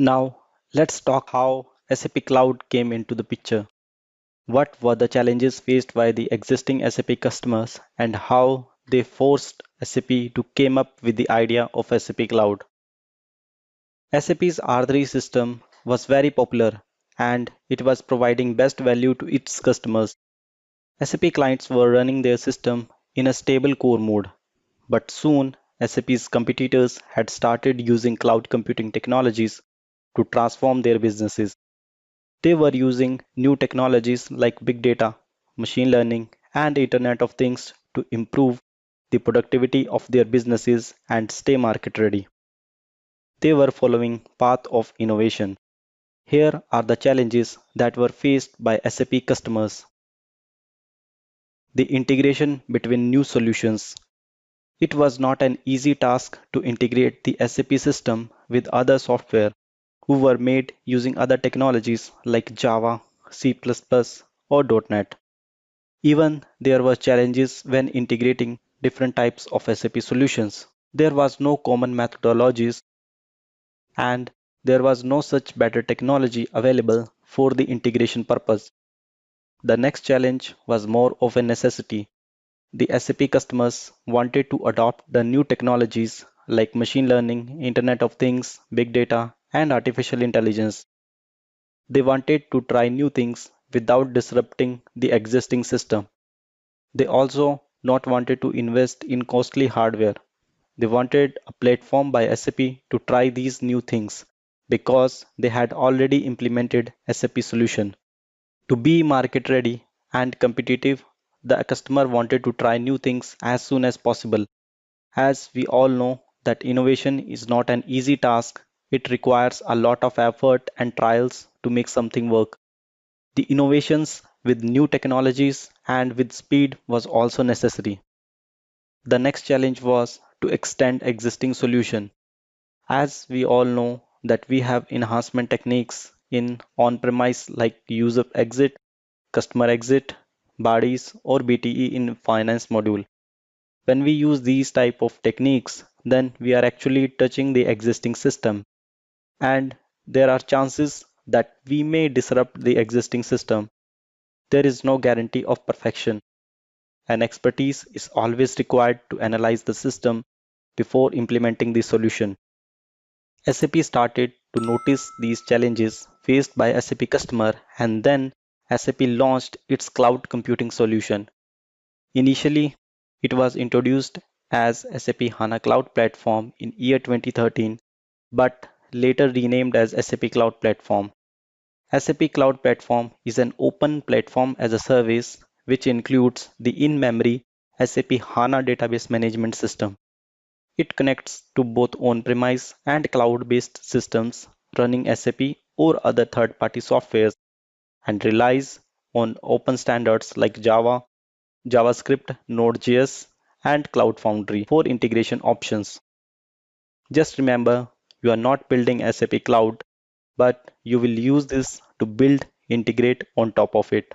Now, let's talk how SAP Cloud came into the picture. What were the challenges faced by the existing SAP customers and how they forced SAP to came up with the idea of SAP Cloud. SAP's R3 system was very popular and it was providing best value to its customers. SAP clients were running their system in a stable core mode, but soon SAP's competitors had started using cloud computing technologies to transform their businesses. They were using new technologies like big data, machine learning, and Internet of Things to improve the productivity of their businesses and stay market ready. They were following path of innovation. Here are the challenges that were faced by SAP customers. The integration between new solutions. It was not an easy task to integrate the SAP system with other software who were made using other technologies like Java, C++, or .NET. Even there were challenges when integrating different types of SAP solutions. There was no common methodologies and there was no such better technology available for the integration purpose. The next challenge was more of a necessity. The SAP customers wanted to adopt the new technologies like machine learning, Internet of Things, big data, and artificial intelligence. They wanted to try new things without disrupting the existing system. They also not wanted to invest in costly hardware. They wanted a platform by SAP to try these new things because they had already implemented SAP solution. To be market ready and competitive, the customer wanted to try new things as soon as possible. As we all know that innovation is not an easy task, it requires a lot of effort and trials to make something work. The innovations with new technologies and with speed was also necessary. The next challenge was to extend existing solution. As we all know that we have enhancement techniques in on-premise like user exit, customer exit, bodies or BTE in finance module. When we use these type of techniques, then we are actually touching the existing system and there are chances that we may disrupt the existing system. There is no guarantee of perfection and expertise is always required to analyze the system before implementing the solution. SAP started to notice these challenges faced by SAP customer and then SAP launched its cloud computing solution. Initially, it was introduced as SAP HANA Cloud Platform in year 2013, but later renamed as SAP Cloud Platform. SAP Cloud Platform is an open platform as a service which includes the in-memory SAP HANA database management system. It connects to both on-premise and cloud-based systems running SAP or other third-party softwares and relies on open standards like Java, JavaScript, Node.js, and Cloud Foundry for integration options. Just remember, you are not building SAP Cloud, but you will use this to build, integrate on top of it.